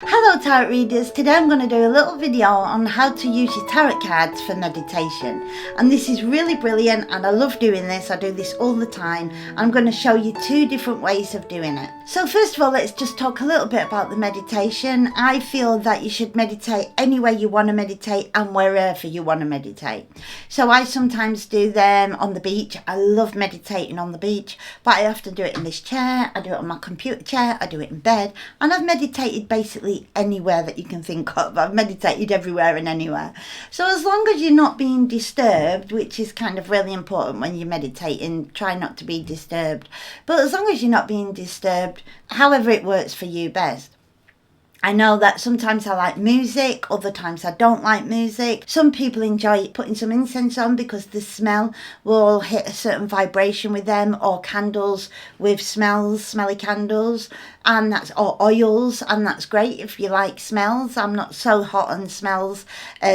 Hello tarot readers, today I'm going to do a little video on how to use your tarot cards for meditation, and this is really brilliant and I love doing this. I do this all the time. I'm going to show you two different ways of doing it. So first of all, let's just talk a little bit about the meditation. I feel that you should meditate anywhere you want to meditate and wherever you want to meditate. So I sometimes do them on the beach. I love meditating on the beach, but I often do it in this chair, I do it on my computer chair, I do it in bed, and I've meditated basically anywhere that you can think of. I've meditated everywhere and anywhere. So as long as you're not being disturbed, which is kind of really important when you're meditating, try not to be disturbed. But as long as you're not being disturbed, however it works for you best. I know that sometimes I like music, other times I don't like music. Some people enjoy putting some incense on because the smell will hit a certain vibration with them, or candles with smells, smelly candles, and that's, or oils, and that's great if you like smells. I'm not so hot on smells,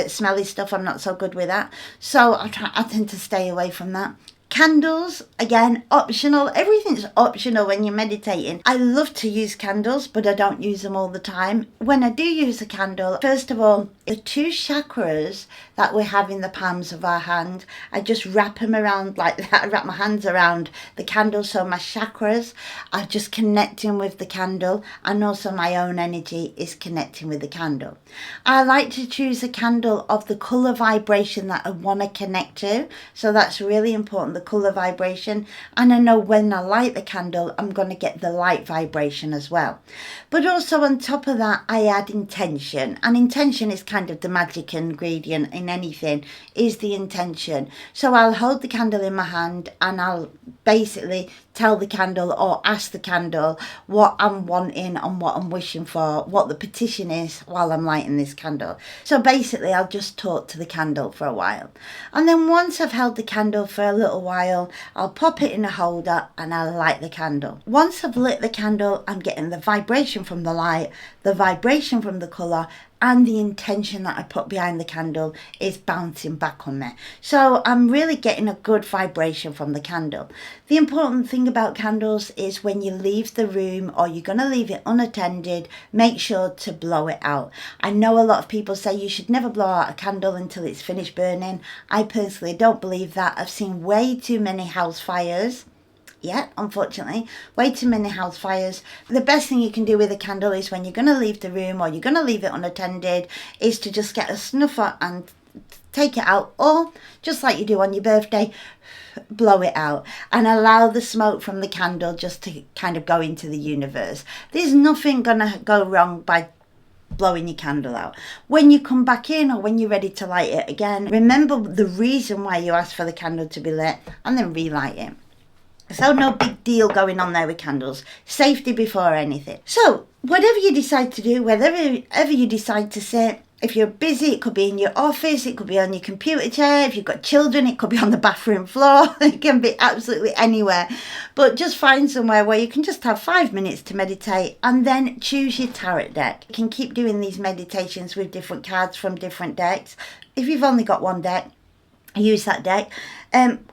smelly stuff, I'm not so good with that. So I tend to stay away from that. Candles, again, optional. Everything's optional when you're meditating. I love to use candles, but I don't use them all the time. When I do use a candle, first of all, the two chakras that we have in the palms of our hand, I just wrap them around like that. I wrap my hands around the candle, so my chakras are just connecting with the candle, and also my own energy is connecting with the candle. I like to choose a candle of the colour vibration that I want to connect to, so that's really important, the colour vibration. And I know when I light the candle, I'm going to get the light vibration as well. But also on top of that, I add intention, and intention is kind of the magic ingredient in anything, is the intention. So I'll hold the candle in my hand and I'll basically tell the candle or ask the candle what I'm wanting and what I'm wishing for, what the petition is while I'm lighting this candle. So basically I'll just talk to the candle for a while, and then once I've held the candle for a little while, I'll pop it in a holder and I'll light the candle. Once I've lit the candle, I'm getting the vibration from the light, the vibration from the colour, and the intention that I put behind the candle is bouncing back on me. So I'm really getting a good vibration from the candle. The important thing about candles is when you leave the room or you're going to leave it unattended, make sure to blow it out. I know a lot of people say you should never blow out a candle until it's finished burning. I personally don't believe that. I've seen way too many house fires. Yeah, unfortunately, way too many house fires. The best thing you can do with a candle is when you're going to leave the room or you're going to leave it unattended, is to just get a snuffer and take it out, or just like you do on your birthday, blow it out and allow the smoke from the candle just to kind of go into the universe. There's nothing going to go wrong by blowing your candle out. When you come back in or when you're ready to light it again, remember the reason why you asked for the candle to be lit and then relight it. So no big deal going on there with candles. Safety before anything. So whatever you decide to do, wherever you decide to sit, if you're busy, it could be in your office, it could be on your computer chair. If you've got children, it could be on the bathroom floor. It can be absolutely anywhere. But just find somewhere where you can just have 5 minutes to meditate, and then choose your tarot deck. You can keep doing these meditations with different cards from different decks. If you've only got one deck, use that deck,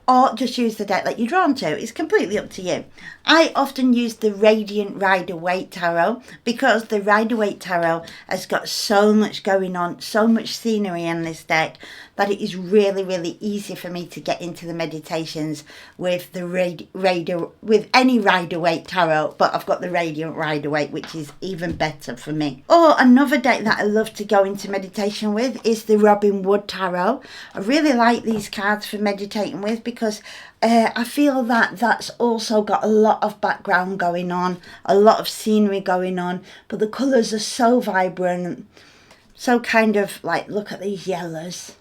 or just use the deck that you're drawn to. It's completely up to you. I often use the Radiant Rider-Waite Tarot because the Rider-Waite Tarot has got so much going on, so much scenery in this deck, that it is really, really easy for me to get into the meditations with the with any Rider-Waite Tarot, but I've got the Radiant Rider-Waite, which is even better for me. Or another deck that I love to go into meditation with is the Robin Wood Tarot. I really like these cards for meditating with because I feel that that's also got a lot of background going on, a lot of scenery going on, but the colours are so vibrant, so kind of like, look at these yellows.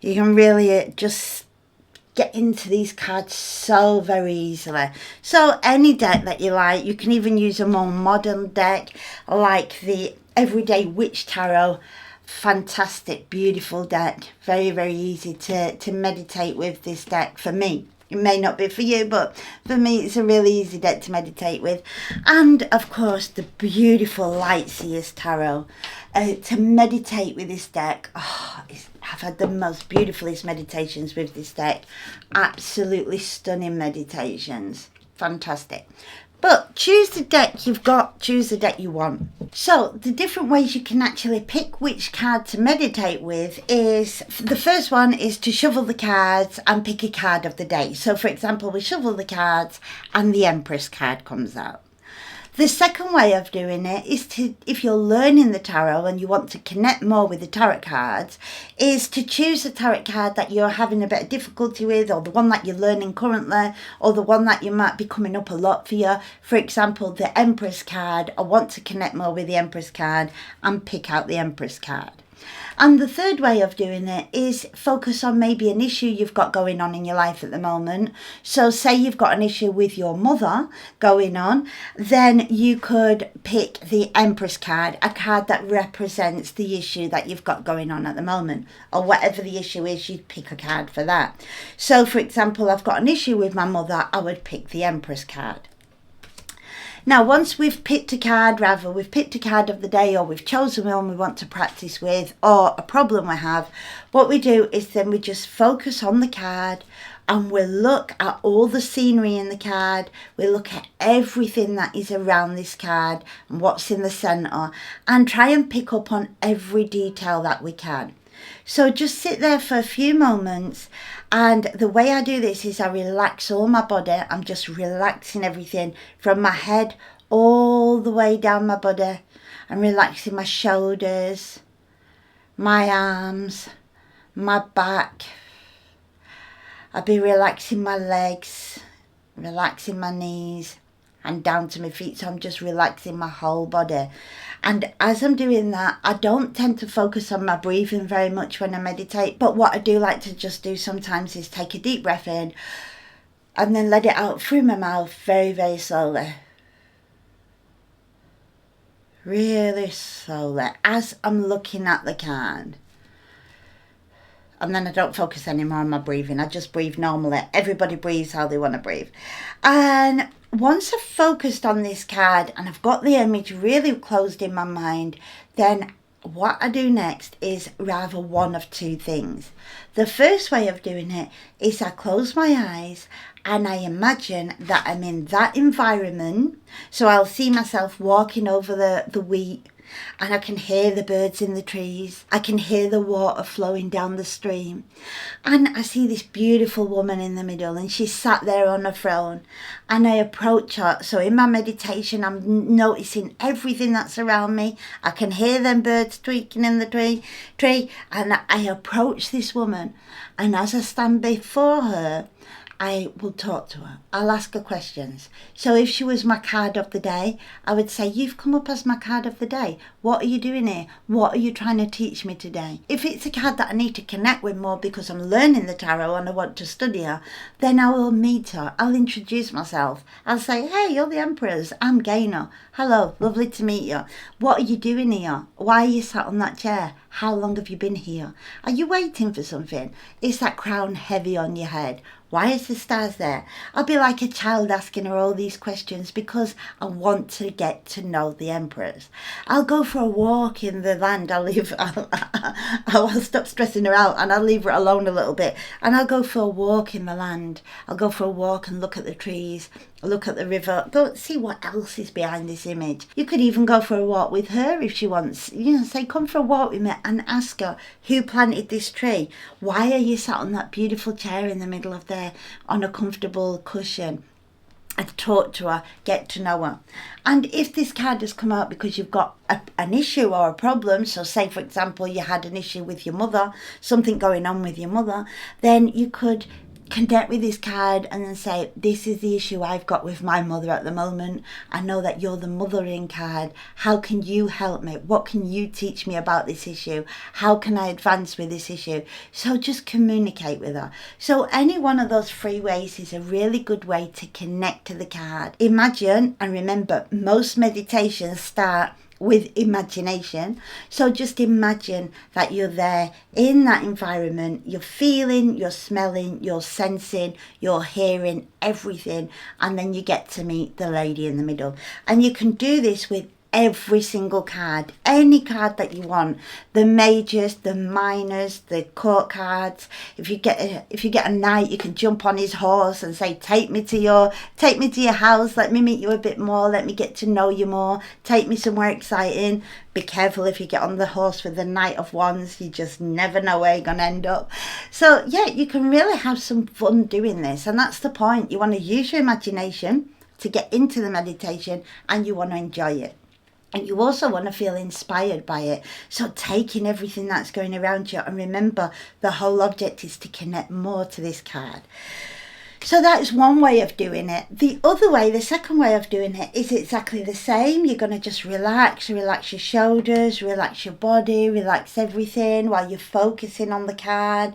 You can really just get into these cards so very easily. So any deck that you like, you can even use a more modern deck like the Everyday Witch Tarot. Fantastic, beautiful deck. Very, very easy to meditate with this deck for me. It may not be for you, but for me it's a really easy deck to meditate with. And of course the beautiful Lightseers Tarot. To meditate with this deck, I've had the most beautifulest meditations with this deck. Absolutely stunning meditations. Fantastic. But choose the deck you've got, choose the deck you want. So the different ways you can actually pick which card to meditate with is, the first one is to shuffle the cards and pick a card of the day. So for example, we shuffle the cards and the Empress card comes out. The second way of doing it is to, if you're learning the tarot and you want to connect more with the tarot cards, is to choose a tarot card that you're having a bit of difficulty with, or the one that you're learning currently, or the one that you might be coming up a lot for you. For example, the Empress card, I want to connect more with the Empress card, and pick out the Empress card. And the third way of doing it is focus on maybe an issue you've got going on in your life at the moment. So say you've got an issue with your mother going on, then you could pick the Empress card, a card that represents the issue that you've got going on at the moment, or whatever the issue is, you'd pick a card for that. So for example, I've got an issue with my mother, I would pick the Empress card. Now, once we've picked a card, we've picked a card of the day, or we've chosen one we want to practice with, or a problem we have, what we do is then we just focus on the card and we'll look at all the scenery in the card. We'll look at everything that is around this card and what's in the centre, and try and pick up on every detail that we can. So just sit there for a few moments, and the way I do this is I relax all my body. I'm just relaxing everything from my head all the way down my body. I'm relaxing my shoulders, my arms, my back. I'll be relaxing my legs, relaxing my knees, and down to my feet. So I'm just relaxing my whole body. And as I'm doing that, I don't tend to focus on my breathing very much when I meditate. But what I do like to just do sometimes is take a deep breath in and then let it out through my mouth very, very slowly. Really slowly as I'm looking at the card. And then I don't focus anymore on my breathing. I just breathe normally. Everybody breathes how they want to breathe. And once I've focused on this card and I've got the image really closed in my mind, then what I do next is rather one of two things. The first way of doing it is I close my eyes and I imagine that I'm in that environment. So I'll see myself walking over the wheat, and I can hear the birds in the trees. I can hear the water flowing down the stream. And I see this beautiful woman in the middle, and she's sat there on a throne. And I approach her. So in my meditation, I'm noticing everything that's around me. I can hear them birds tweaking in the tree. And I approach this woman. And as I stand before her, I will talk to her. I'll ask her questions. So if she was my card of the day, I would say, you've come up as my card of the day. What are you doing here? What are you trying to teach me today? If it's a card that I need to connect with more because I'm learning the tarot and I want to study her, then I will meet her. I'll introduce myself. I'll say, hey, you're the Empress. I'm Gaynor. Hello, lovely to meet you. What are you doing here? Why are you sat on that chair? How long have you been here? Are you waiting for something? Is that crown heavy on your head? Why is the stars there? I'll be like a child asking her all these questions because I want to get to know the Empress. I'll go for a walk in the land. I'll stop stressing her out and I'll leave her alone a little bit. And I'll go for a walk in the land. I'll go for a walk and look at the trees, look at the river, go see what else is behind this image. You could even go for a walk with her if she wants. Say, come for a walk with me, and ask her, who planted this tree? Why are you sat on that beautiful chair in the middle of there on a comfortable cushion? And talk to her, get to know her. And if this card has come out because you've got an issue or a problem, so say for example you had an issue with your mother, something going on with your mother, then you could connect with this card and then say, this is the issue I've got with my mother at the moment. I know that you're the mothering card. How can you help me? What can you teach me about this issue? How can I advance with this issue? So just communicate with her. So any one of those three ways is a really good way to connect to the card. Imagine, and remember, most meditations start with imagination. So just imagine that you're there in that environment. You're feeling, you're smelling, you're sensing, you're hearing everything. And then you get to meet the lady in the middle. And you can do this with every single card, any card that you want, the majors, the minors, the court cards. If you get a knight, you can jump on his horse and say, take me to your house, let me meet you a bit more, let me get to know you more, take me somewhere exciting. Be careful if you get on the horse with the Knight of Wands, you just never know where you're going to end up. So yeah, you can really have some fun doing this, and that's the point. You want to use your imagination to get into the meditation, and you want to enjoy it. And you also want to feel inspired by it. So take in everything that's going around you, and remember, the whole object is to connect more to this card. So that's one way of doing it. The other way, the second way of doing it, is exactly the same. You're going to just relax your shoulders, relax your body, relax everything while you're focusing on the card.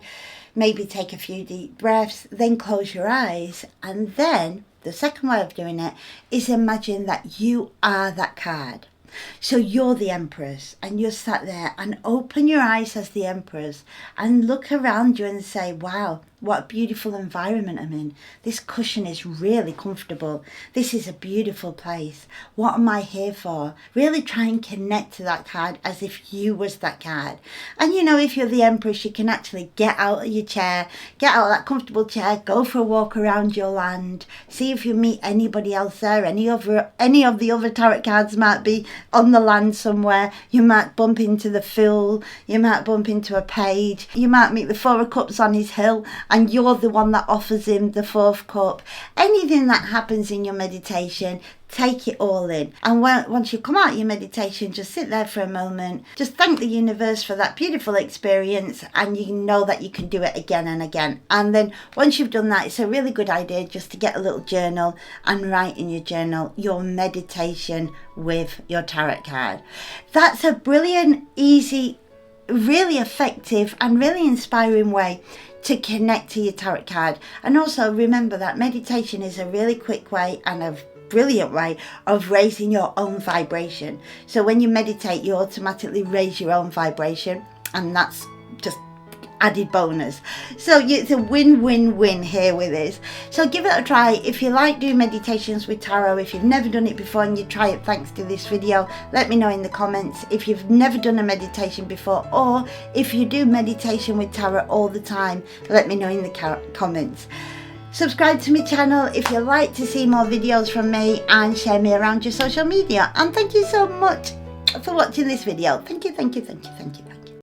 Maybe take a few deep breaths, then close your eyes. And then the second way of doing it is imagine that you are that card. So you're the Empress, and you're sat there, and open your eyes as the Empress and look around you and say, wow, what a beautiful environment I'm in. This cushion is really comfortable. This is a beautiful place. What am I here for? Really try and connect to that card as if you was that card. And you know, if you're the Empress, you can actually get out of your chair, get out of that comfortable chair, go for a walk around your land, see if you meet anybody else there. Any of the other tarot cards might be on the land somewhere. You might bump into the Fool, you might bump into a Page, you might meet the Four of Cups on his hill, and you're the one that offers him the fourth cup. Anything that happens in your meditation, take it all in. And once you come out of your meditation, just sit there for a moment, just thank the universe for that beautiful experience, and you know that you can do it again and again. And then once you've done that, it's a really good idea just to get a little journal and write in your journal your meditation with your tarot card. That's a brilliant, easy, really effective and really inspiring way to connect to your tarot card. And also remember that meditation is a really quick way and a brilliant way of raising your own vibration. So when you meditate, you automatically raise your own vibration, and that's just added bonus. So it's a win-win-win here with this. So give it a try. If you like doing meditations with tarot, if you've never done it before and you try it thanks to this video, let me know in the comments. If you've never done a meditation before, or if you do meditation with tarot all the time, let me know in the comments. Subscribe to my channel if you like to see more videos from me, and share me around your social media. And thank you so much for watching this video. Thank you, thank you, thank you, thank you.